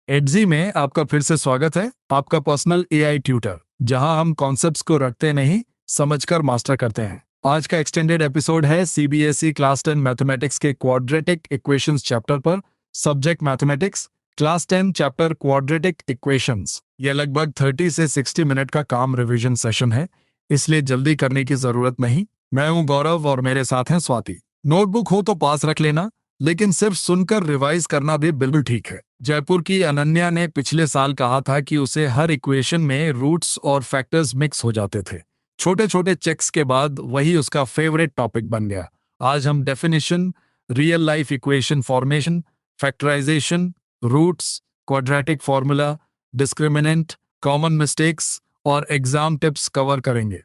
एडजी में आपका फिर से स्वागत है, आपका पर्सनल एआई ट्यूटर, जहां हम कॉन्सेप्ट्स को रटते नहीं, समझकर मास्टर करते हैं। आज का एक्सटेंडेड एपिसोड है सीबीएसई क्लास 10 मैथमेटिक्स के क्वाड्रेटिक इक्वेशंस चैप्टर पर। Subject mathematics, class 10 chapter quadratic equations. यह लगभग 30 से 60 मिनट का काम रिवीजन सेशन है, इसलिए जल्दी करने की जरूरत नहीं। मैं हूं गौरव और मेरे साथ हैं स्वाति। नोटबुक हो तो पास रख लेना, लेकिन सिर्फ सुनकर रिवाइज करना भी बिल्कुल ठीक है। जयपुर की अनन्या ने पिछले साल कहा था कि उसे हर इक्वेशन में रूट्स और फैक्टर्स मिक्स हो जाते थे। छोटे छोटे चेक्स के बाद वही उसका फेवरेट टॉपिक बन गया। आज हम definition, real life equation formation, factorization, roots, quadratic formula, discriminant, common mistakes और एग्जाम टिप्स कवर करेंगे।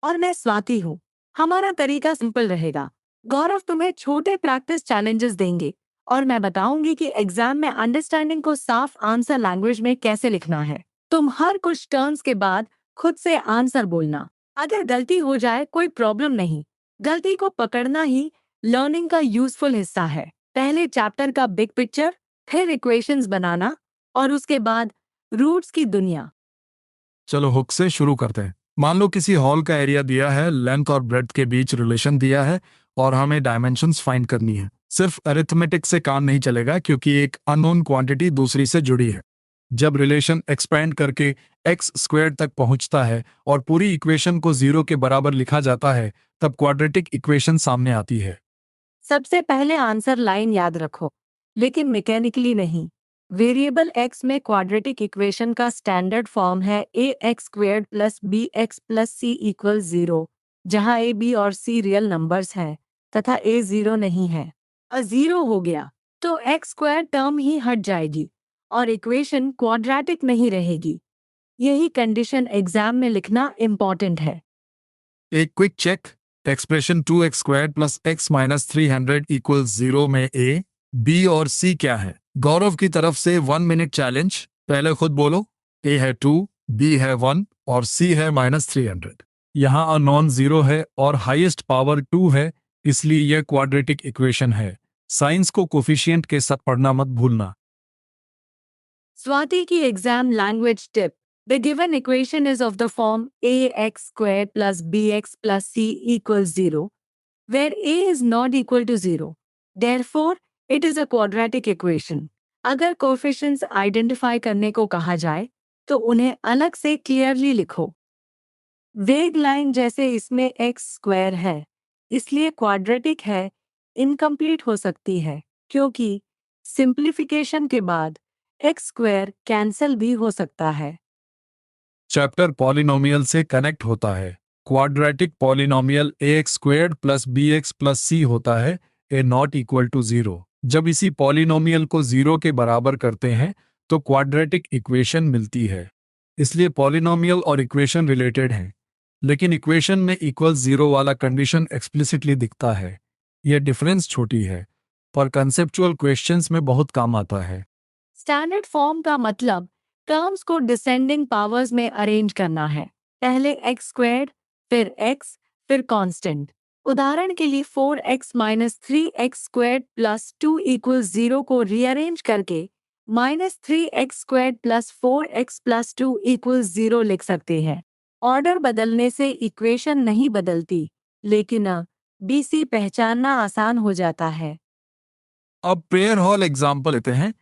और मैं स्वाति हूँ। हमारा तरीका सिंपल रहेगा। गौरव तुम्हें छोटे प्रैक्टिस चैलेंजेस देंगे और मैं बताऊंगी कि एग्जाम में अंडरस्टैंडिंग को साफ आंसर लैंग्वेज में कैसे लिखना है। तुम हर कुछ टर्न्स के बाद खुद से आंसर बोलना। अगर गलती हो जाए कोई प्रॉब्लम नहीं, गलती को पकड़ना ही लर्निंग का यूजफुल हिस्सा है। पहले चैप्टर का बिग पिक्चर, फिर इक्वेशंस बनाना और उसके बाद रूट्स की दुनिया। चलो हुक से शुरू करते हैं। मान लो किसी हॉल का एरिया दिया है, लेंथ और ब्रेड्थ के बीच रिलेशन दिया है और हमें डायमेंशंस फाइंड करनी है। सिर्फ अरिथमेटिक से काम नहीं चलेगा, क्योंकि एक अननोन क्वांटिटी दूसरी से जुड़ी है। जब रिलेशन एक्सपेंड करके एक्स स्क्वायर तक पहुंचता है और पूरी इक्वेशन को जीरो के बराबर लिखा जाता है, तब क्वाड्रेटिक इक्वेशन सामने आती है। सबसे पहले आंसर लाइन याद रखो, लेकिन मैकेनिकली नहीं। वेरिएबल x में क्वाड्रेटिक इक्वेशन का स्टैंडर्ड फॉर्म है ax² plus bx plus c equal 0, जहां a, b और c रियल नंबर्स हैं तथा a 0 नहीं है। अ 0 हो गया तो x² टर्म ही हट जाएगी और इक्वेशन क्वाड्रेटिक नहीं रहेगी। यही कंडीशन एग्जाम में लिखना इम्पॉर्टेंट है। एक quick check, expression 2x² plus x minus 300 equal 0 में a, b और c क्या है? गौरव की तरफ से 1 मिनट चैलेंज। पहले खुद बोलो। a है 2, b है 1 और c है -300। यहाँ अननोन 0 है और हाईएस्ट पावर 2 है, इसलिए यह क्वाड्रेटिक इक्वेशन है। साइंस को कोफिशिएंट के साथ पढ़ना मत भूलना। स्वाति की exam language tip: The given equation is of the form ax² plus bx plus c equals 0, where a is not equal to 0. Therefore, it is a quadratic equation. अगर coefficients identify करने को कहा जाए तो उन्हें अलग से क्लियरली लिखो। वेग लाइन जैसे इसमें एक्स स्क्वायर है, इसलिए क्वाड्रेटिक है, इनकम्प्लीट हो सकती है क्योंकि सिंप्लीफिकेशन के बाद एक्स स्क्वायर कैंसिल भी हो सकता है। चैप्टर पॉलिनोमियल से कनेक्ट होता है। Quadratic polynomial ax² plus bx plus c होता है, a नॉट इक्वल टू 0। जब इसी पॉलिनोमियल को 0 के बराबर करते हैं तो क्वाड्रेटिक इक्वेशन मिलती है। इसलिए पॉलिनोमियल और इक्वेशन रिलेटेड हैं, लेकिन इक्वेशन में इक्वल 0 वाला कंडीशन एक्सप्लिसिटली दिखता है। यह डिफरेंस छोटी है, पर कंसेप्चुअल क्वेश्चंस में बहुत काम आता है। स्टैंडर्ड फॉर्म का मतलब टर्म्स को डिसेंडिंग पावर्स में अरेंज करना है। पहले x², फिर x, फिर कांस्टेंट। उदाहरण के लिए 4x minus 3x² plus 2 equal 0 को रीअरेंज करके -3x² plus 4x plus 2 equal 0 लिख सकते हैं। ऑर्डर बदलने से इक्वेशन नहीं बदलती, लेकिन BC पहचानना आसान हो जाता है। अब प्रेयर हॉल एग्जाम्पल लेते हैं।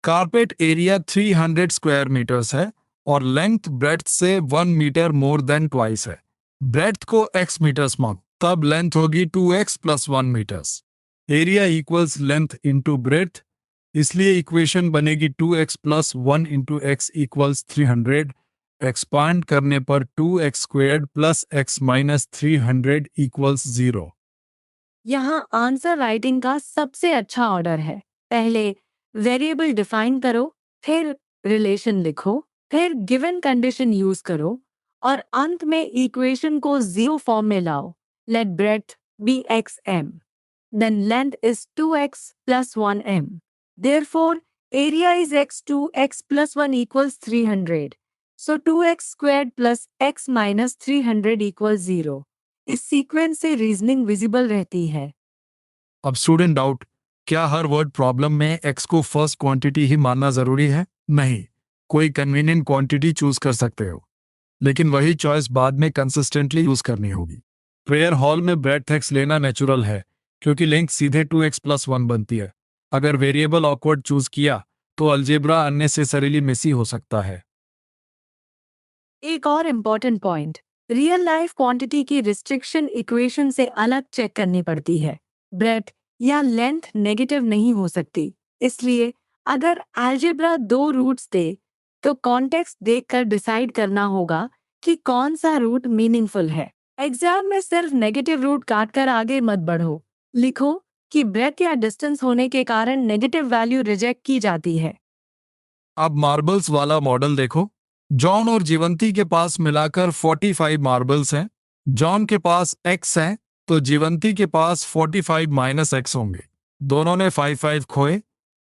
कारपेट एरिया 300 स्क्वायर मीटर्स है और लेंथ ब्रेड्थ से 1 मीटर मोर देन ट्वाइस है। ब्रेड्थ को x मीटर्स मार्क, तब लेंथ होगी 2x plus 1 metres. Area equals length into breadth, इसलिए इक्वेशन बनेगी 2x plus 1 into x equals 300। Expand करने पर 2x² plus x minus 300 equals 0। यहाँ आंसर राइटिंग का सबसे अच्छा ऑर्डर है। पहले वेरिएबल डिफाइन करो, फिर रिलेशन लिखो, फिर गिवन कंडीशन यूज करो और अंत में इक्वेशन को 0 फॉर्म में लाओ। Let breadth be xm, then length is 2x plus 1m. Therefore, area is x2 x plus 1 equals 300. So 2x squared plus x minus 300 equals 0. इस सीक्वेंस से रीजनिंग विजिबल रहती है। अब स्टूडेंट डाउट, क्या हर word problem में x को first quantity ही मानना जरूरी है? नहीं, कोई कन्वीनियंट क्वांटिटी चूज कर सकते हो, लेकिन वही चॉइस बाद में कंसिस्टेंटली यूज करनी होगी। प्रेयर हॉल में ब्रेथ एक्स लेना नेचुरल है क्योंकि लिंक सीधे 2x+1 बनती है। अगर वेरिएबल ऑकवर्ड चूज किया तो अलजेब्रा अननेसेसरीली मेसी हो सकता है। एक और important point, real life quantity की रिस्ट्रिक्शन इक्वेशन से अलग चेक करनी पड़ती है। ब्रेथ या लेंथ नेगेटिव नहीं हो सकती, इसलिए अगर अलजेब्रा दो रूट्स दे तो कॉन्टेक्स्ट देखकर डिसाइड करना होगा कि कौन सा रूट मीनिंगफुल है। एग्जाम में सिर्फ नेगेटिव रूट काटकर आगे मत बढ़ो। लिखो कि ब्रेथ या डिस्टेंस होने के कारण नेगेटिव वैल्यू रिजेक्ट की जाती है। अब मार्बल्स वाला मॉडल देखो। जॉन और जीवंती के पास मिलाकर 45 मार्बल्स हैं। जॉन के पास x है तो जीवंती के पास 45 माइनस एक्स होंगे। दोनों ने 5 खोए,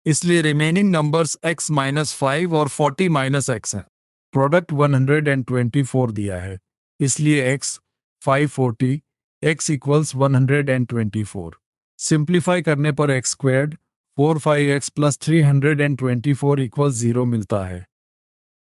इसलिए रिमेनिंग नंबर्स x माइनस 5 और 40 माइनस एक्स है। प्रोडक्ट 124 दिया है, इसलिए x 540, x इक्वल्स 124। सिंप्लीफाई करने पर x squared 45x plus 324 equal 0 मिलता है।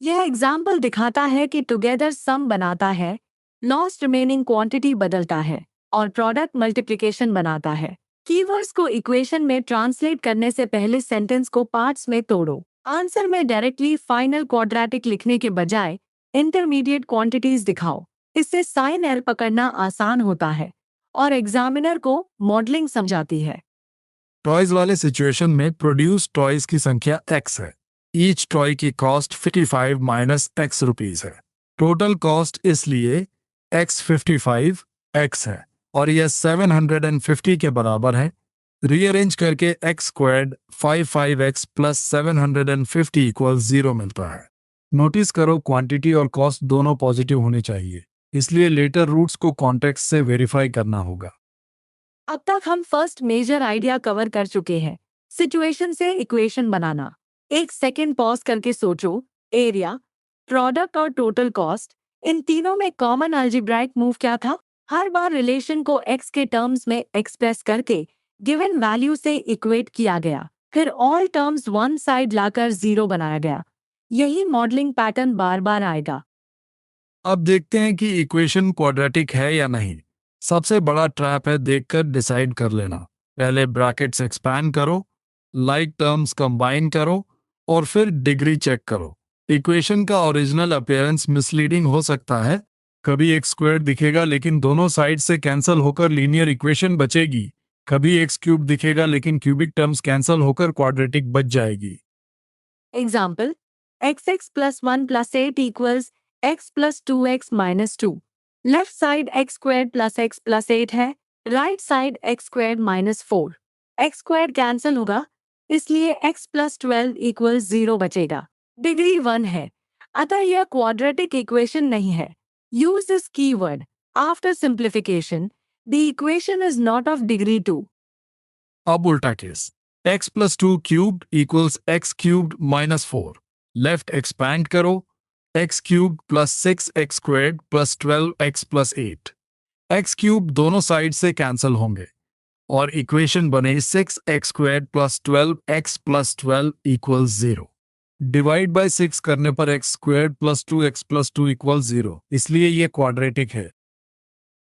यह एग्जाम्पल दिखाता है कि टुगेदर सम बनाता है, लॉस्ट रिमेनिंग क्वांटिटी बदलता है और प्रोडक्ट मल्टीप्लिकेशन बनाता है। कीवर्ड्स को इक्वेशन में ट्रांसलेट करने से पहले सेंटेंस को पार्ट्स में तोड़ो। आंसर में डायरेक्टली फाइनल क्वाड्रेटिक लिखने के बजाय इंटरमीडिएट क्वांटिटीज दिखाओ। इससे साइन एरर पकड़ना आसान होता है और एग्जामिनर को मॉडलिंग समझाती है। टॉयज वाले सिचुएशन में प्रोड्यूस टॉयज की संख्या x है। ईच टॉय की कॉस्ट 55 माइनस x रुपीज है। टोटल कॉस्ट इसलिए x 55 x है और यह 750 के बराबर है। रीअरेंज करके x squared 55x plus 750 equal 0 मिलता है। नोटिस करो क्वांटिटी और कॉस्ट दोनों पॉजिटिव होने चाहिए, इसलिए लेटर रूट्स को कॉन्टेक्स्ट से वेरीफाई करना होगा। अब तक हम फर्स्ट मेजर आइडिया कवर कर चुके हैं, सिचुएशन से इक्वेशन बनाना। एक सेकेंड पॉज करके सोचो, एरिया, प्रोडक्ट और टोटल कॉस्ट, इन तीनों में कॉमन अलजेब्राइक मूव क्या था? हर बार रिलेशन को x के टर्म्स में एक्सप्रेस करके गिवन वैल्यू से इक्वेट किया गया, फिर ऑल टर्म्स वन साइड लाकर 0 बनाया गया। यही मॉडलिंग पैटर्न बार बार आएगा। अब देखते हैं कि इक्वेशन क्वाड्रेटिक है या नहीं। सबसे बड़ा ट्रैप है देखकर डिसाइड कर लेना। पहले ब्रैकेट्स एक्सपैंड करो, लाइक टर्म्स कंबाइन करो और फिर डिग्री चेक करो। इक्वेशन का ओरिजिनल अपीयरेंस मिसलीडिंग हो सकता है। कभी एक स्क्वायर दिखेगा लेकिन दोनों साइड से कैंसिल होकर लीनियर इक्वेशन बचेगी। कभी एक्स क्यूब दिखेगा लेकिन क्यूबिक टर्म्स कैंसिल होकर क्वाड्रेटिक बच जाएगी। Example, xx plus 1 plus 8 equals x plus 2x minus 2। Left side x squared plus x plus 8 है, right side x squared minus 4। x squared cancel होगा, इसलिए x plus 12 equals 0 बचेगा। Degree 1 है, अतः यह क्वाड्रेटिक इक्वेशन नहीं है। Use this keyword after simplification, the equation is not of degree 2। अब उल्टा case, x plus 2 cubed equals x cubed minus 4। Left expand करो, x cubed plus 6x squared plus 12x plus 8। x cube दोनों side से cancel होंगे और equation बने 6x squared plus 12x plus 12 equals 0। Divide by 6 करने पर x squared plus 2x plus 2 equals 0, इसलिए ये क्वाड्रेटिक है।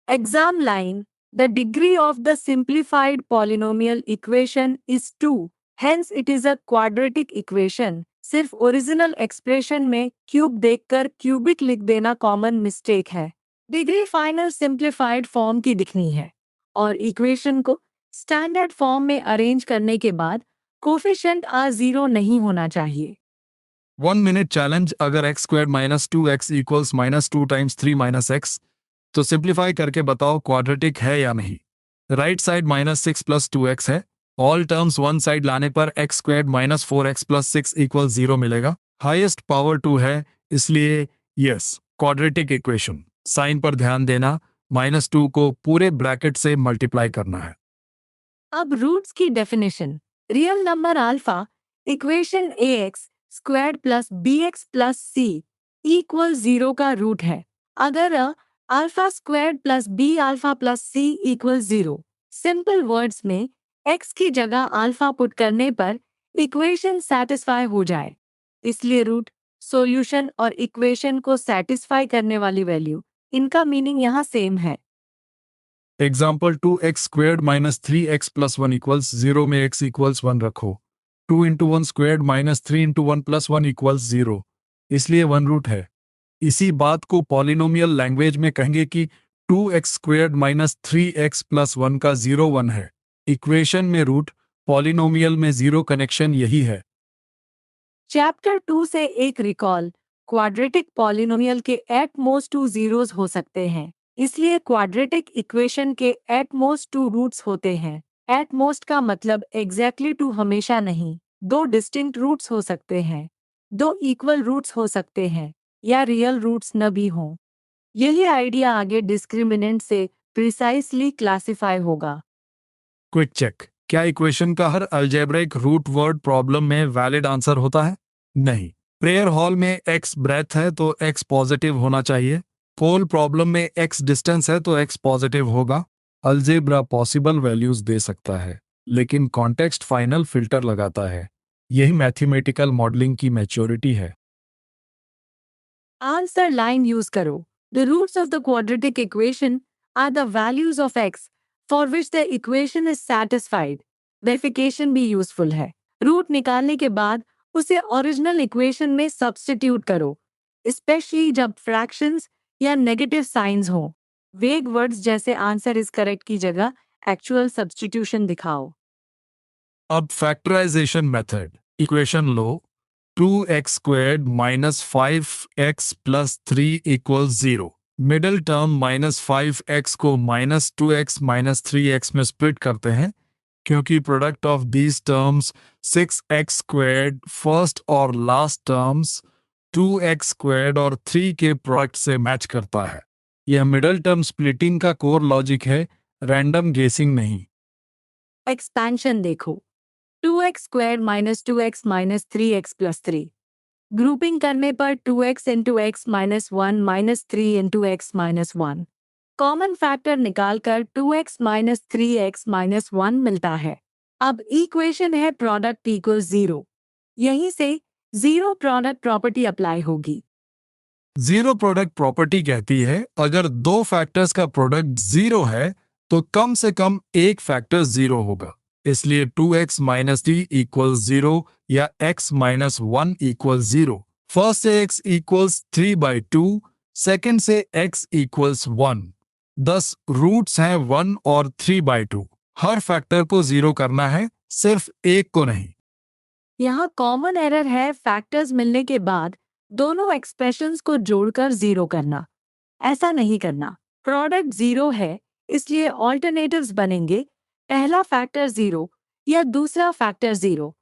Exam line, the degree of the simplified polynomial equation is 2, hence it is a quadratic equation। सिर्फ original expression में cube देखकर cubic लिख देना कॉमन मिस्टेक है। डिग्री फाइनल सिंप्लीफाइड फॉर्म की दिखनी है और इक्वेशन को स्टैंडर्ड फॉर्म में अरेंज करने के बाद कोफिशिएंट A0 नहीं होना चाहिए। 1 मिनट चैलेंज, अगर x square minus 2x equals minus 2 times 3 minus x तो सिंप्लीफाई करके बताओ क्वाड्रेटिक है या नहीं। Right side minus 6 plus 2x है, ऑल टर्म्स वन साइड लाने पर x square minus 4x plus 6 equal 0 मिलेगा। हाईएस्ट पावर 2 है, इसलिए यस क्वाड्रेटिक इक्वेशन। साइन पर ध्यान देना, -2 को पूरे ब्रैकेट से मल्टीप्लाई करना है। अब रूट्स की definition, real number alpha equation ax squared plus bx plus c equal 0 का रूट है। अगर alpha squared plus b alpha plus c equal 0, simple words में x की जगह अल्फा पुट करने पर इक्वेशन सेटिस्फाई हो जाए। इसलिए रूट, सॉल्यूशन और इक्वेशन को सेटिस्फाई करने वाली वैल्यू, इनका मीनिंग यहाँ सेम है। Example 2x² minus 3x plus 1 equals 0 में x इक्वल्स 1 रखो। 2 × 1² माइनस 3 × 1 प्लस 1 इक्वल्स 0, इसलिए 1 रूट है। इसी बात को पॉलिनोमियल लैंग्वेज में कहेंगे कि 2x² माइनस 3x प्लस 1 का 0 1 है। इक्वेशन में रूट, पॉलिनोमियल में जीरो कनेक्शन यही है। चैप्टर 2 से एक रिकॉल, क्वाड्रेटिक पॉलिनोमियल के एट मोस्ट 2 जीरोस हो सकते हैं, इसलिए क्वाड्रेटिक इक्वेशन के एट मोस्ट 2 रूट्स होते हैं। एट मोस्ट का मतलब एग्जैक्टली 2 हमेशा नहीं, 2 डिस्टिंक्ट रूट्स हो सकते हैं, 2 इक्वल रूट्स हो सकते हैं, या रियल रूट्स न भी हों। यही आइडिया आगे डिस्क्रिमिनेंट से प्रिसाइसली क्लासिफाई होगा। क्विक चेक, क्या इक्वेशन का हर अलजेब्रिक रूट वर्ड प्रॉब्लम में वैलिड आंसर होता है? नहीं। प्रेयर हॉल में x ब्रेथ है तो x पॉजिटिव होना चाहिए। पोल प्रॉब्लम में x डिस्टेंस है तो x पॉजिटिव होगा। अलजेब्रा पॉसिबल वैल्यूज दे सकता है, लेकिन कॉन्टेक्स्ट फाइनल फिल्टर लगाता है। यही मैथमेटिकल मॉडलिंग की मैच्योरिटी है। आंसर लाइन यूज करो। The roots of the quadratic equation are the values of x for which the equation is satisfied. Verification भी यूजफुल है। रूट निकालने के बाद उसे ओरिजिनल इक्वेशन में सब्स्टिट्यूट करो, स्पेशली जब फ्रैक्शंस या नेगेटिव साइंस हो। वेग वर्ड्स जैसे आंसर इज करेक्ट की जगह एक्चुअल सब्स्टिट्यूशन दिखाओ। अब फैक्टराइजेशन मेथड, इक्वेशन लो। 2x² minus 5x plus 3 equals 0। Middle term minus 5x को माइनस 2x माइनस 3x में स्प्लिट करते हैं, क्योंकि product of these terms 6x² first और लास्ट टर्म्स 2x² और 3 के प्रोडक्ट से मैच करता है। यह मिडिल टर्म स्प्लिटिंग का कोर लॉजिक है, रैंडम गेसिंग नहीं। एक्सपेंशन देखो। 2x² minus 2x minus 3x plus 3। Grouping करने पर 2x into x minus 1 minus 3 into x minus 1। Common factor निकालकर 2x माइनस 3x माइनस 1 मिलता है। अब इक्वेशन है प्रोडक्ट इक्वल 0। यहीं से जीरो प्रोडक्ट प्रॉपर्टी अप्लाई होगी। जीरो प्रोडक्ट प्रॉपर्टी कहती है अगर दो फैक्टर्स का प्रोडक्ट जीरो है तो कम से कम एक फैक्टर जीरो होगा। इसलिए 2x माइनस टी इक्वल 0 या x माइनस 1 इक्वल 0। फर्स्ट से x इक्वल्स 3/2, सेकेंड से x इक्वल्स 1। 10 रूट्स हैं 1 और 3/2। हर फैक्टर को जीरो करना है, सिर्फ एक को नहीं। यहाँ कॉमन एरर है फैक्टर्स मिलने के बाद दोनों एक्सप्रेशंस को जोड़कर जीरो करना। ऐसा नहीं करना। प्रोडक्ट जीरो है, इसलिए ऑल्टरनेटिव्स बनेंगे पहला फैक्टर जीरो या दूसरा फैक्टर जीरो।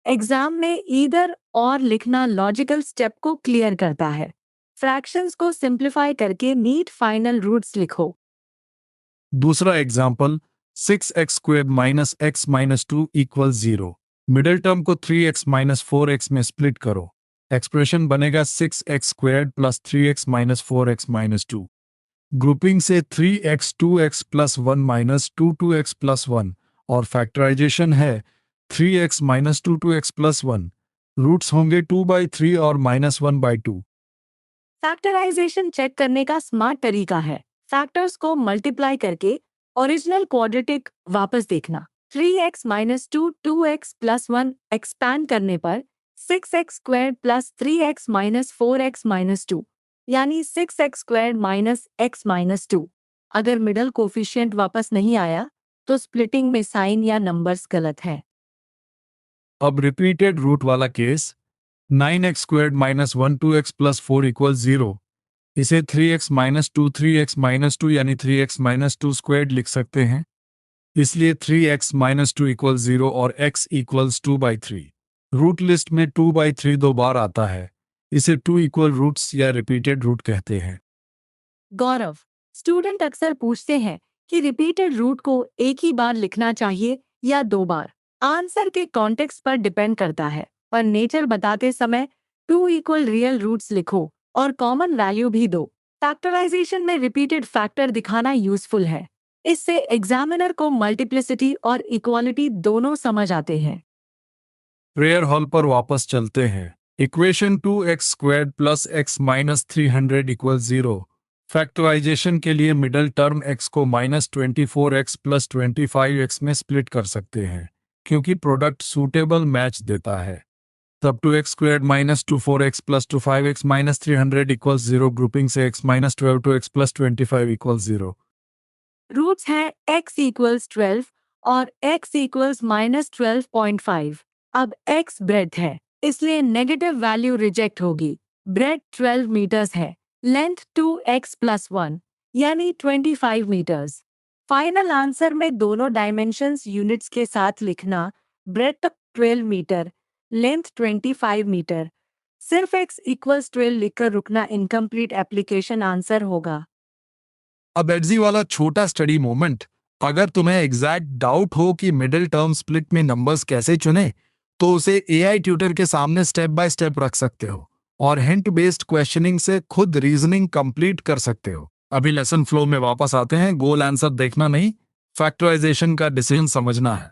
एग्जाम में ईदर और लिखना लॉजिकल स्टेप को क्लियर करता है। फ्रैक्शंस को सिंप्लीफाई करके नीट फाइनल रूट्स लिखो। दूसरा example, 6x² minus x minus 2 equal 0। Middle term को 3x माइनस 4x में स्प्लिट करो। एक्सप्रेशन बनेगा 6x² plus 3x minus 4x minus 2। Grouping से 3x 2x plus 1 minus 2x plus 1 और फैक्टराइजेशन है 3x minus 2x plus 1। Roots होंगे 2/3 और -1/2। Factorisation check करने का स्मार्ट तरीका है फैक्टर्स को मल्टीप्लाई करके ओरिजिनल क्वाड्रेटिक वापस देखना। 3x minus 2x plus 1 expand करने पर 6x² plus 3x minus 4x minus 2 यानी 6x² माइनस x माइनस 2। अगर मिडल कोफिशिएंट वापस नहीं आया तो स्प्लिटिंग में साइन या नंबर्स गलत है। अब रिपीटेड रूट वाला case, 9x² minus 1 2x plus 4 equal 0। इसे 3x माइनस 2 3x माइनस 2 यानी 3x माइनस 2 स्क्वेर्ड लिख सकते हैं। इसलिए 3x माइनस 2 इक्वल 0 और x इक्वल्स 2/3। रूट लिस्ट में 2/3 दो बार आता है, इसे 2 इक्वल रूट्स या रिपीटेड रूट कहते हैं। गौरव, स्टूडेंट अक्सर पूछते हैं कि रिपीटेड रूट को एक ही बार लिखना चाहिए या दो बार। आंसर के कॉन्टेक्स्ट पर डिपेंड करता है, पर नेचर बताते समय 2 इक्वल रियल रूट्स लिखो और कॉमन वैल्यू भी दो। फैक्टराइजेशन में रिपीटेड फैक्टर दिखाना यूजफुल है। इससे एग्जामिनर को मल्टीप्लिसिटी और इक्वालिटी दोनों समझ आते हैं। प्रेयर हॉल पर वापस चलते हैं। Equation 2x² plus x minus 300 equal 0। Factorization के लिए मिडल टर्म x को -24x प्लस 25x में स्प्लिट कर सकते हैं क्योंकि प्रोडक्ट सूटेबल मैच देता है। तब 2x² minus 24x plus 25x minus 300 equal 0 grouping से x minus 12 two x plus 25 equal 0। Roots हैं x इक्वल्स 12 और x इक्वल्स -12.5। अब x ब्रेथ है, इसलिए नेगेटिव वैल्यू रिजेक्ट होगी। ब्रेथ 12 मीटर्स है, लेंथ 2x प्लस 1 यानी 25 मीटर्स। फाइनल आंसर में दोनों डायमेंशंस यूनिट्स के साथ लिखना। Breadth 12 metre, length 25 metre. सिर्फ x इक्वल्स 12 लिखकर रुकना इनकम्प्लीट एप्लीकेशन आंसर होगा। अब एडजी वाला छोटा स्टडी मोमेंट। अगर तुम्हें एग्जैक्ट डाउट हो कि मिडिल टर्म स्प्लिट में नंबर्स कैसे चुने, तो उसे एआई ट्यूटर के सामने स्टेप बाय स्टेप रख सकते हो और हिंट बेस्ड क्वेश्चनिंग से खुद रीजनिंग कंप्लीट कर सकते हो। अभी लेसन फ्लो में वापस आते हैं। गोल आंसर देखना नहीं, फैक्टराइजेशन का डिसीजन समझना है।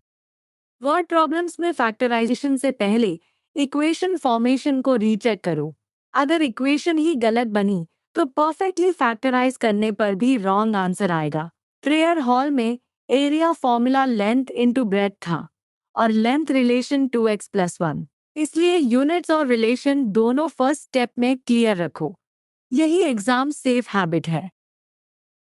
वर्ड प्रॉब्लम्स में फैक्टराइजेशन से पहले इक्वेशन फॉर्मेशन को रीचेक करो। अगर इक्वेशन ही गलत बनी तो परफेक्टली फैक्टराइज करने पर भी रॉन्ग आंसर आएगा। प्रेयर हॉल में area formula length into breadth था और लेंथ रिलेशन 2x प्लस 1, इसलिए यूनिट्स और रिलेशन दोनों फर्स्ट स्टेप में क्लियर रखो। यही एग्जाम सेफ हैबिट है।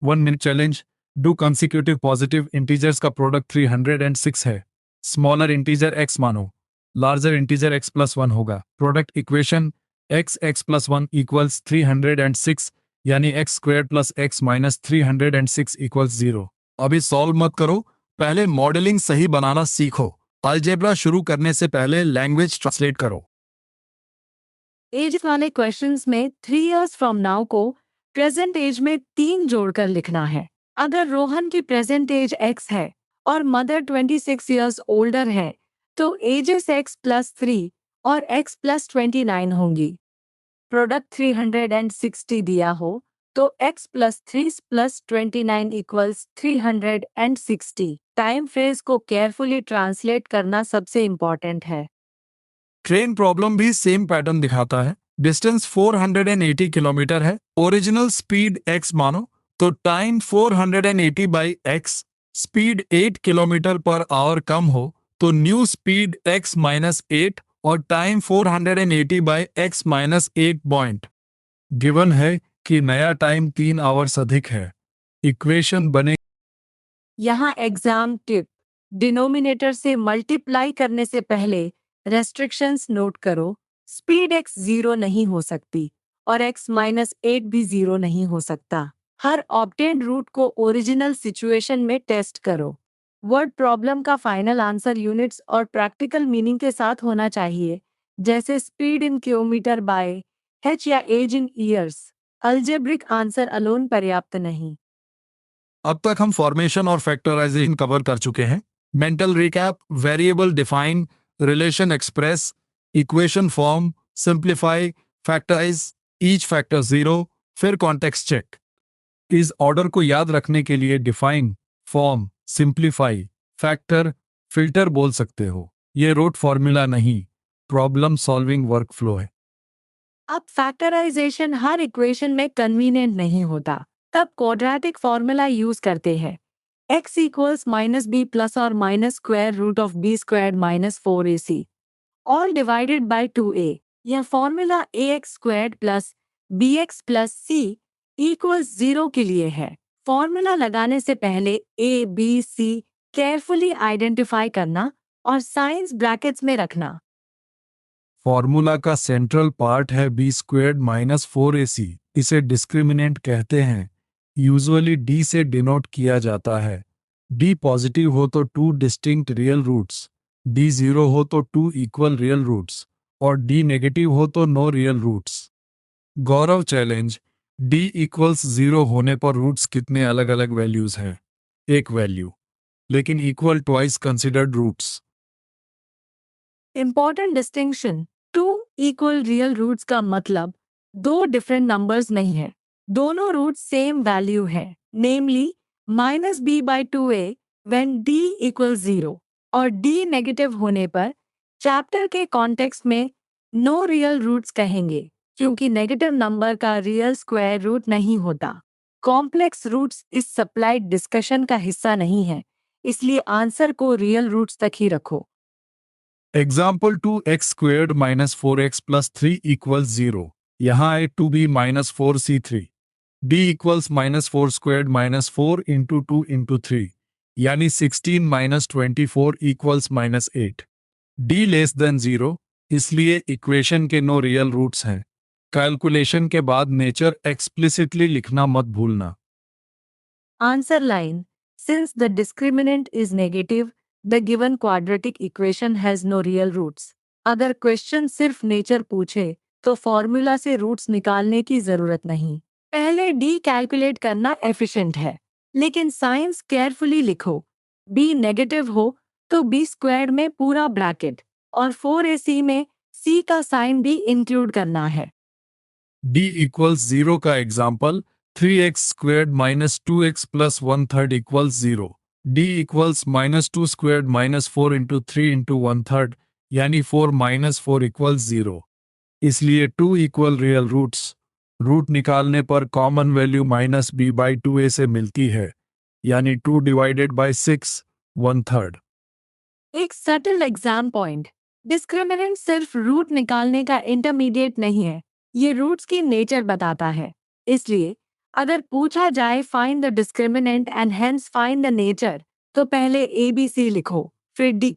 1 minute challenge. Do consecutive positive integers का प्रोडक्ट 306 है। स्मॉलर इंटीजर x मानो, लार्जर इंटीजर x प्लस 1 होगा। Product equation x plus 1 equals 306 यानी x² plus x minus 306 equals 0। अभी सॉल्व मत करो, पहले मॉडलिंग सही बनाना सीखो। अलजेब्रा शुरू करने से पहले लैंग्वेज ट्रांसलेट करो। एज वाले क्वेश्चंस में 3 इयर्स फ्रॉम नाउ को प्रेजेंट एज में 3 जोड़कर लिखना है। अगर रोहन की प्रेजेंट एज x है और मदर 26 इयर्स ओल्डर है, तो एजेस x प्लस 3 और x प्लस 29 होंगी। प्रोडक्ट 360 दिया हो तो x plus 3 plus 29 equals 360। Time phrase को केयरफुली ट्रांसलेट करना सबसे इम्पोर्टेंट है। ट्रेन प्रॉब्लम भी सेम पैटर्न दिखाता है। डिस्टेंस 480 किलोमीटर है। ओरिजिनल स्पीड x मानो तो time 480 by x। Speed 8 kilometre per hour कम हो तो न्यू स्पीड x माइनस 8 और time 480 by x minus 8 point. Given है कि नया टाइम 3 आवर्स अधिक है। इक्वेशन बने। यहाँ एग्जाम टिप, डिनोमिनेटर से मल्टीप्लाई करने से पहले रेस्ट्रिक्शंस नोट करो। स्पीड x 0 नहीं हो सकती और x माइनस 8 भी 0 नहीं हो सकता। हर ऑब्टेन्ड रूट को ओरिजिनल सिचुएशन में टेस्ट करो। वर्ड प्रॉब्लम का फाइनल आंसर यूनिट्स और प्रैक्टिकल मीनिंग के साथ होना चाहिए, जैसे speed in kilometre by h या age in years. Algebraic answer alone पर्याप्त नहीं। अब तक हम फॉर्मेशन और फैक्टराइजेशन कवर कर चुके हैं। Mental recap: variable define, relation express, equation form, simplify, factorize, each factor 0, फिर कॉन्टेक्स्ट चेक। इस ऑर्डर को याद रखने के लिए define, form, simplify, factor, filter बोल सकते हो। ये रोट फॉर्मूला नहीं, प्रॉब्लम सॉल्विंग वर्कफ्लो है। अब फैक्टराइजेशन हर इक्वेशन में कन्वीनियंट नहीं होता, तब क्वाड्रेटिक फॉर्मूला यूज करते हैं। x equals minus B plus और minus square root of B square minus 4ac all divided by 2a। यह formula ax square plus bx plus c equals 0 के लिए है। फॉर्मूला लगाने से पहले a b c carefully identify करना और साइंस ब्रैकेट्स में रखना। फॉर्मूला का सेंट्रल पार्ट है b² माइनस 4ac। इसे डिस्क्रिमिनेंट कहते हैं। यूजुअली d से डिनोट किया जाता है। d पॉजिटिव हो तो 2 डिस्टिंक्ट रियल रूट्स, d 0 हो तो 2 इक्वल रियल रूट्स और d नेगेटिव हो तो नो रियल रूट्स। गौरव चैलेंज: d इक्वल्स 0 होने पर रूट्स कितने अलग अलग वैल्यूज हैं? एक वैल्यू, लेकिन equal twice considered roots. Important distinction: 2 equal real roots का मतलब 2 डिफरेंट नंबर्स नहीं है, दोनों रूट्स सेम वैल्यू है, namely minus B by 2a when d equal 0 और d नेगेटिव होने पर। चैप्टर के कॉन्टेक्स्ट में नो रियल रूट्स कहेंगे क्योंकि नेगेटिव नंबर का रियल स्क्वायर रूट नहीं होता। कॉम्प्लेक्स रूट्स इस सप्लाइड डिस्कशन का हिस्सा नहीं है, इसलिए आंसर को रियल रूट्स तक ही रखो। Example 2x² minus 4x plus 3 equals 0। यहाँ है 2b minus 4c3। d equals minus 4² minus 4 into 2 into 3 यानी 16 minus 24 equals minus 8। d less than 0, इसलिए इक्वेशन के नो रियल रूट्स हैं। कैलकुलेशन के बाद नेचर एक्सप्लिसिटली लिखना मत भूलना। Answer line. Since the discriminant is negative, the given quadratic equation has no real roots. अगर क्वेश्चन सिर्फ नेचर पूछे तो फॉर्मूला से रूट्स निकालने की जरूरत नहीं। पहले डी कैलकुलेट करना एफिशिएंट है, लेकिन साइंस केयरफुली लिखो। बी नेगेटिव हो तो बी स्क्वायर्ड में पूरा ब्रैकेट और 4ac में सी का साइन भी इंक्लूड करना है। d इक्वल्स 0 का example 3x² minus 2x plus 1/3 equals 0। d equals minus 2² minus 4 into 3 into 1/3 यानी 4 माइनस 4 इक्वल्स 0। इसलिए 2 इक्वल रियल रूट्स। रूट निकालने पर कॉमन वैल्यू माइनस b/2a से मिलती है, यानी 2 डिवाइडेड बाय 6 1/3। एक सटल एग्जाम पॉइंट। डिस्क्रिमिनेंट सिर्फ रूट निकालने का इंटरमीडिएट नहीं है, ये रूट्स की नेचर बताता है। इसलिए अगर पूछा जाए find the discriminant and hence find the nature, तो पहले ABC लिखो, फिर D,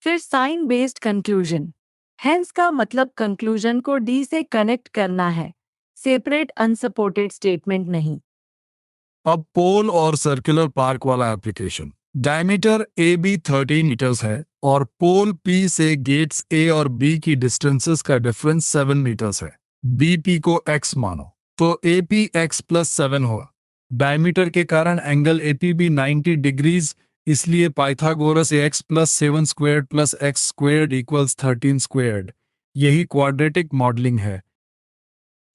फिर साइन बेस्ड कंक्लूजन। हेंस का मतलब कंक्लूजन को D से कनेक्ट करना है, सेपरेट अनसपोर्टेड स्टेटमेंट नहीं। अब पोल और सर्कुलर पार्क वाला application. Diameter A B 30 meters है और पोल पी से गेट्स ए और बी की डिस्टेंसेस का डिफरेंस 7 मीटर्स है। बी पी को x मानो तो ए पी एक्स प्लस 7 होगा। डायमीटर के कारण एंगल ए पी भी 90 डिग्रीज, इसलिए Pythagoras A X plus 7 squared plus X squared equals 13 squared. यही क्वाड्रेटिक मॉडलिंग है।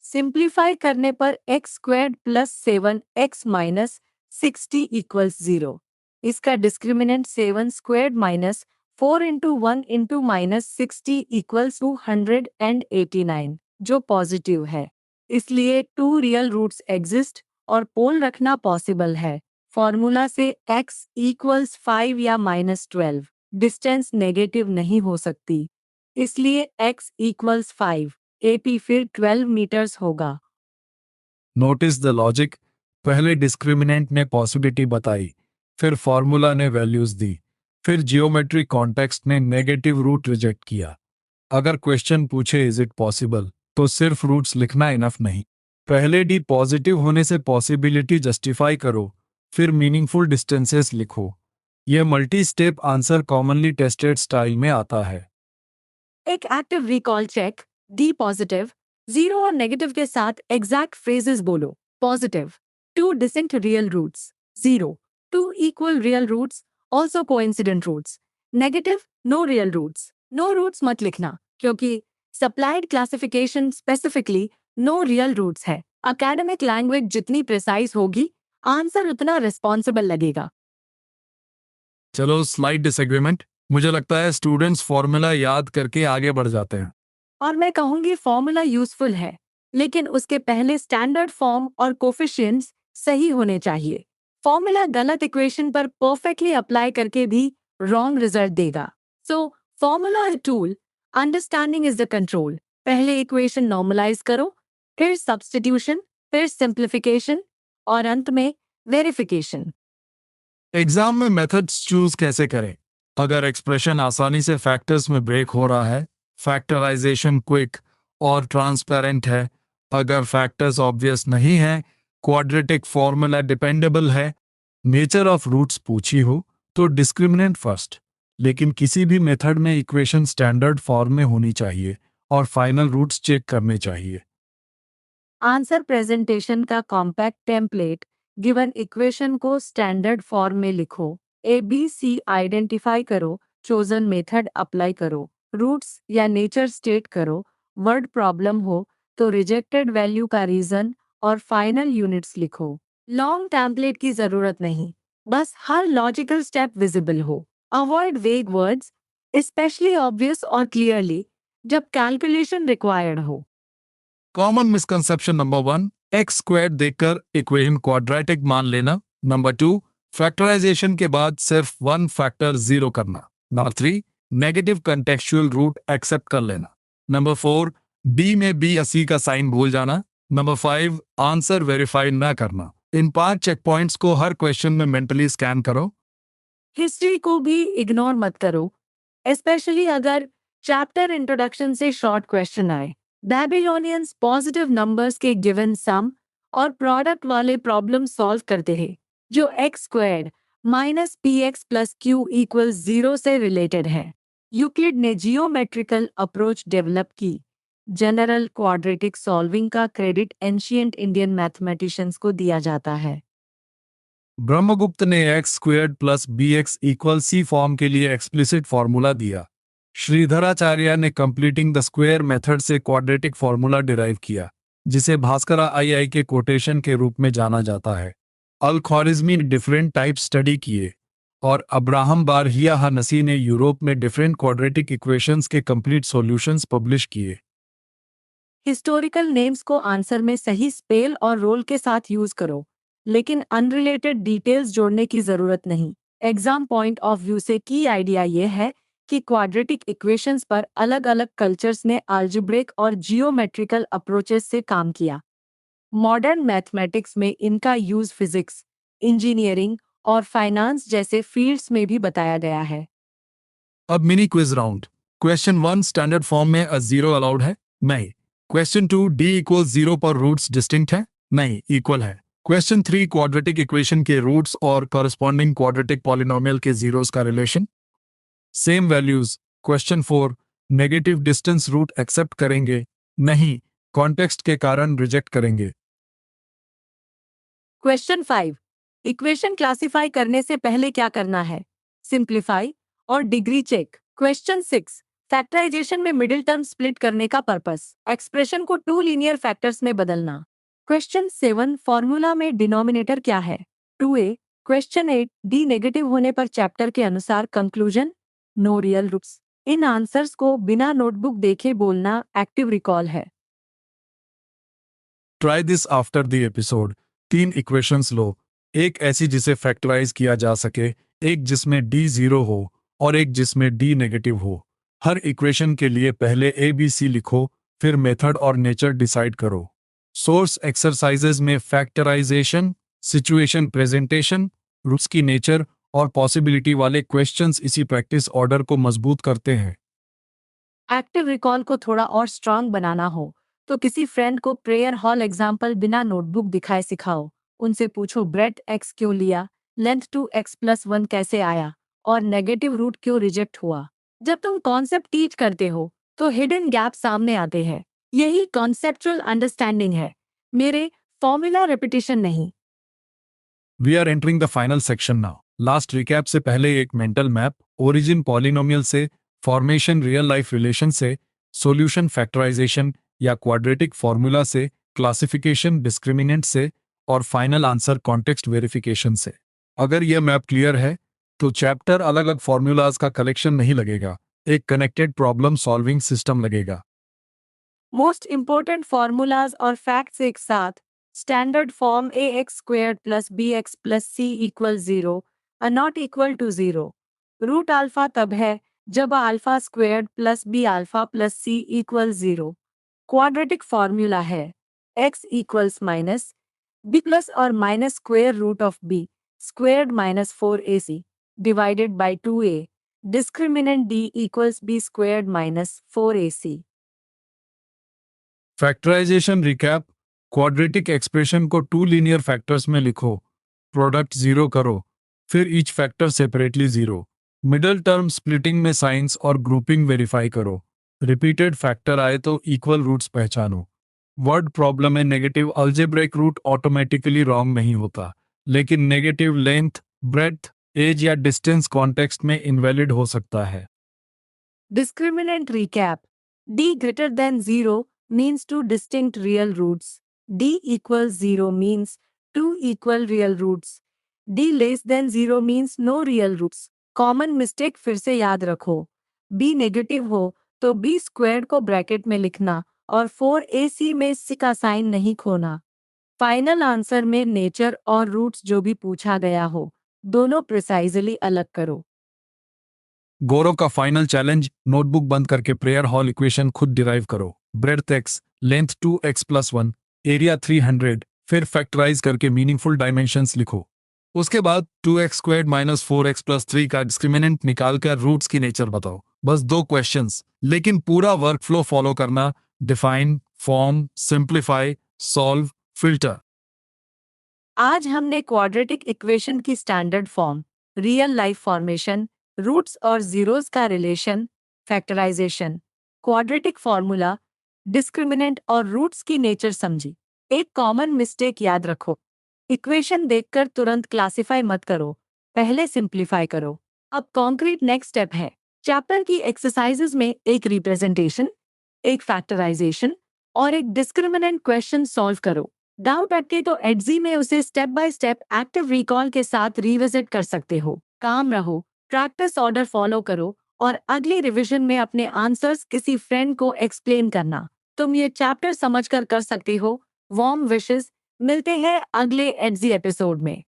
सिंप्लीफाई करने पर X squared plus 7x minus 60 equals 0। इसका discriminant 7 squared minus 4 into 1 into minus 60 equals 289, जो पॉजिटिव है। इसलिए 2 रियल रूट्स एग्जिस्ट और पोल रखना पॉसिबल है। फॉर्मूला से x इक्वल्स 5 या माइनस 12, डिस्टेंस नेगेटिव नहीं हो सकती, इसलिए x इक्वल्स 5, AP फिर 12 मीटर्स होगा। Notice the logic. पहले डिस्क्रिमिनेंट ने पॉसिबिलिटी बताई, फिर फॉर्मूला ने वैल्यूज दी, फिर जियोमेट्री कॉन्टेक्स्ट ने नेगेटिव रूट रिजेक्ट किया। अगर क्वेश्चन पूछे इज इट पॉसिबल, तो सिर्फ रूट्स लिखना इनफ नहीं। पहले डी पॉजिटिव होने से पॉसिबिलिटी जस्टिफाई करो, फिर मीनिंगफुल डिस्टेंसेस लिखो। यह multi step answer commonly tested style में आता है। एक active recall check. D positive, 0 और नेगेटिव के साथ एग्जैक्ट फ्रेजेस बोलो। Positive, 2 distinct real roots. 0, 2 equal real roots, also coincident roots. Negative, no real roots. No roots मत लिखना क्योंकि supplied classification specifically no real roots है। एकेडमिक लैंग्वेज जितनी precise होगी, आंसर उतना रिस्पॉन्सिबल लगेगा। चलो स्लाइड डिसएग्रीमेंट। मुझे लगता है स्टूडेंट्स फॉर्मूला याद करके आगे बढ़ जाते हैं। और मैं कहूंगी फॉर्मूला यूजफुल है, लेकिन उसके पहले स्टैंडर्ड फॉर्म और कोफिशिएंट्स सही होने चाहिए। फॉर्मूला गलत इक्वेशन पर परफेक्टली अप्लाई करके भी रॉन्ग रिजल्ट देगा। सो फॉर्मूला है tool, understanding is the control. पहले इक्वेशन नॉर्मलाइज करो, फिर सब्स्टिट्यूशन, फिर सिंप्लीफिकेशन और अंत में वेरिफिकेशन। एग्जाम में मेथड्स चूज कैसे करें? अगर एक्सप्रेशन आसानी से फैक्टर्स में ब्रेक हो रहा है, फैक्टराइजेशन क्विक और ट्रांसपेरेंट है। अगर फैक्टर्स ऑब्वियस नहीं है, क्वाड्रेटिक फॉर्मूला डिपेंडेबल है, नेचर ऑफ रूट्स पूछी हो, तो डिस्क्रिमिनेंट फर्स्ट। लेकिन किसी भी मेथड में इक्वेशन स्टैंडर्ड फॉर्म में होनी चाहिए और फाइनल रूट्स चेक करने चाहिए। आंसर प्रेजेंटेशन का कॉम्पैक्ट टेम्पलेट। गिवन इक्वेशन को स्टैंडर्ड फॉर्म में लिखो, ABC आइडेंटिफाई करो, चोजन मेथड अप्लाई करो, रूट्स या नेचर स्टेट करो, वर्ड प्रॉब्लम हो तो रिजेक्टेड वैल्यू का रीजन और फाइनल यूनिट्स लिखो। लॉन्ग टेम्पलेट की जरूरत नहीं, बस हर लॉजिकल स्टेप विजिबल हो। अवॉइड वेग वर्ड्स, स्पेशली ऑब्वियस और क्लियरली। जब कैलकुलेशन रिक्वायर्ड हो। Common misconception number 1, x square देखकर इक्वेशन क्वाड्रेटिक मान लेना। नंबर 2, फैक्टराइजेशन के बाद सिर्फ वन फैक्टर जीरो करना। Number 3, negative contextual root accept कर लेना। नंबर 4, बी में बी या सी का साइन भूल जाना। नंबर 5, आंसर वेरीफाई ना करना। इन 5 चेक पॉइंट्स को हर क्वेश्चन में मेंटली स्कैन करो। हिस्ट्री को भी इग्नोर मत करो, स्पेशली अगर चैप्टर इंट्रोडक्शन से शॉर्ट क्वेश्चन आए। बेबीलोनियंस पॉजिटिव नंबर्स के गिवन सम और प्रोडक्ट वाले प्रॉब्लम सॉल्व करते हैं जो x squared minus P x plus Q equal zero से रिलेटेड है। यूक्लिड ने जियोमेट्रिकल अप्रोच डेवलप की। जनरल क्वाड्रेटिक सॉल्विंग का क्रेडिट एंशियंट इंडियन मैथमेटिशियंस को दिया जाता है। ब्रह्मगुप्त ने x squared plus B x equal c form के लिए एक्सप्लिसिट फॉर्मूला दिया। श्रीधराचार्य ने कंप्लीटिंग द स्क्वायर मेथड से क्वाड्रेटिक फॉर्मूला डिराइव किया, जिसे भास्करा आई के कोटेशन के रूप में जाना जाता है। अल ख्वारिज़मी ने डिफरेंट टाइप स्टडी किए और अब्राहम बारहिया नसी ने यूरोप में डिफरेंट क्वाड्रेटिक इक्वेशंस के कंप्लीट सॉल्यूशंस पब्लिश किए। हिस्टोरिकल नेम्स को आंसर में सही स्पेल और रोल के साथ यूज करो, लेकिन अनरिलेटेड डिटेल्स जोड़ने की जरूरत नहीं। एग्जाम पॉइंट ऑफ व्यू से की आइडिया ये है कि क्वाड्रेटिक इक्वेशंस पर अलग अलग कल्चर्स ने अलजेब्रिक और जियोमेट्रिकल अप्रोचेस से काम किया। मॉडर्न मैथमेटिक्स में इनका यूज फिजिक्स, इंजीनियरिंग और फाइनेंस जैसे फील्ड्स में भी बताया गया है। अब mini quiz round. Question 1 standard form में अ जीरो अलाउड है? नहीं। क्वेश्चन 2 डी इक्वल जीरो पर रूट्स डिस्टिंक्ट है? नहीं, इक्वल है। क्वेश्चन 3 क्वाड्रेटिक इक्वेशन के रूट्स और कॉरस्पॉन्डिंग क्वाड्रेटिक पॉलिनोमियल के जीरोस का रिलेशन। Same values. Question 4 negative distance root accept करेंगे? नहीं, कॉन्टेक्स्ट के कारण रिजेक्ट करेंगे। क्वेश्चन 5 इक्वेशन क्लासिफाई करने से पहले क्या करना है? सिंप्लीफाई और डिग्री चेक। क्वेश्चन 6 फैक्टराइजेशन में मिडिल टर्म स्प्लिट करने का पर्पस, एक्सप्रेशन को टू लीनियर फैक्टर्स में बदलना। क्वेश्चन 7 फॉर्मूला में डिनोमिनेटर क्या है? 2a। क्वेश्चन 8 डी नेगेटिव होने पर चैप्टर के अनुसार कंक्लूजन, नो रियल रूट्स। इन आंसर्स को बिना नोटबुक देखे बोलना एक्टिव रिकॉल है। Try this after the episode. 3 equations लो, एक ऐसी जिसे फैक्टराइज किया जा सके, एक जिसमें डी जीरो हो और एक जिसमें डी नेगेटिव हो। हर इक्वेशन के लिए पहले ए बी सी लिखो, फिर मेथड और नेचर डिसाइड करो। सोर्स एक्सरसाइजेज में फैक्टराइजेशन, सिचुएशन प्रेजेंटेशन, रूट्स की नेचर और पॉसिबिलिटी वाले क्वेश्चंस इसी प्रैक्टिस ऑर्डर को मजबूत करते हैं। एक्टिव रिकॉल को थोड़ा और स्ट्रांग बनाना हो तो किसी फ्रेंड को प्रेयर हॉल एग्जाम्पल बिना नोटबुक दिखाए सिखाओ। उनसे पूछो ब्रेड एक्स क्यों लिया, लेंथ 2x+1 कैसे आया और नेगेटिव रूट क्यों रिजेक्ट हुआ। जब तुम कॉन्सेप्ट टीच करते हो तो हिडन गैप सामने आते हैं। यही कॉन्सेप्चुअल अंडरस्टैंडिंग है, मेरे फॉर्मूला रिपीटिशन नहीं। We are entering the final section now. Last recap से पहले एक मेंटल मैप, ओरिजिन पॉलिनोमियल से, फॉर्मेशन रियल लाइफ रिलेशन से, सॉल्यूशन फैक्टराइजेशन या क्वाड्रेटिक फॉर्मूला से, क्लासिफिकेशन डिस्क्रिमिनेंट से और फाइनल आंसर कॉन्टेक्स्ट वेरिफिकेशन से। अगर यह मैप क्लियर है तो चैप्टर अलग अलग फॉर्मूलाज का कलेक्शन नहीं लगेगा, एक कनेक्टेड प्रॉब्लम सॉल्विंग सिस्टम लगेगा। मोस्ट इंपोर्टेंट फॉर्मूलाज और फैक्ट्स एक साथ। Standard form A X square plus B X plus C equal zero not equal to zero. Root alpha तब है जब alpha square plus B alpha plus C equal zero. Quadratic formula है X equals minus B plus और minus square root of B squared minus 4ac divided by 2a। Discriminant D equals B squared minus 4ac। Factorization recap. Quadratic expression को 2 linear factors में लिखो, product zero करो, फिर each factor separately zero. Middle term splitting में signs और grouping verify करो। Repeated factor आए तो इक्वल रूट्स पहचानो। वर्ड प्रॉब्लम में negative algebraic root automatically wrong नहीं होता, लेकिन नेगेटिव लेंथ, ब्रेड्थ, एज या डिस्टेंस कॉन्टेक्स्ट में इनवैलिड हो सकता है। Discriminant recap. D greater than 0 means two distinct real roots. D equals 0 means two equal real roots. D less than 0 means no real roots. Common mistake फिर से याद रखो। B negative हो तो बी स्क्वायर को ब्रैकेट में लिखना और 4ac में सी का साइन नहीं खोना। फाइनल आंसर में नेचर और रूट्स जो भी पूछा गया हो, दोनों प्रिसाइजली अलग करो। गौरव का फाइनल चैलेंज, नोटबुक बंद करके प्रेयर हॉल इक्वेशन खुद डिराइव करो। Breadth x, length 2x+1, area 300, फिर फैक्टराइज करके मीनिंगफुल डायमेंशंस लिखो। उसके बाद 2x² माइनस 4x+3 का डिस्क्रिमिनेंट निकालकर रूट्स की नेचर बताओ। बस 2 क्वेश्चंस, लेकिन पूरा वर्क फ्लो फॉलो करना। Define, form, simplify, solve, filter. आज हमने क्वाड्रेटिक इक्वेशन की standard form, real life formation, roots और जीरोस का रिलेशन, फैक्टराइजेशन, क्वाड्रेटिक फॉर्मूला, डिस्क्रिमिनेंट और रूट्स की नेचर समझी। एक कॉमन मिस्टेक याद रखो, इक्वेशन देखकर तुरंत क्लासिफाई मत करो, पहले सिंप्लीफाई करो। अब कॉन्क्रीट नेक्स्ट स्टेप है। चैप्टर की एक्सरसाइजेज में एक रिप्रेजेंटेशन, एक फैक्टराइजेशन और एक डिस्क्रिमिनेंट क्वेश्चन सॉल्व करो। डाउट अटके तो एडजी में उसे step by step active recall के साथ रिविजिट कर सकते हो। काम रहो, प्रैक्टिस ऑर्डर फॉलो करो और अगली रिवीजन में अपने आंसर्स किसी फ्रेंड को एक्सप्लेन करना। तुम ये चैप्टर समझकर कर सकते हो। Warm wishes. मिलते हैं अगले एडजी एपिसोड में।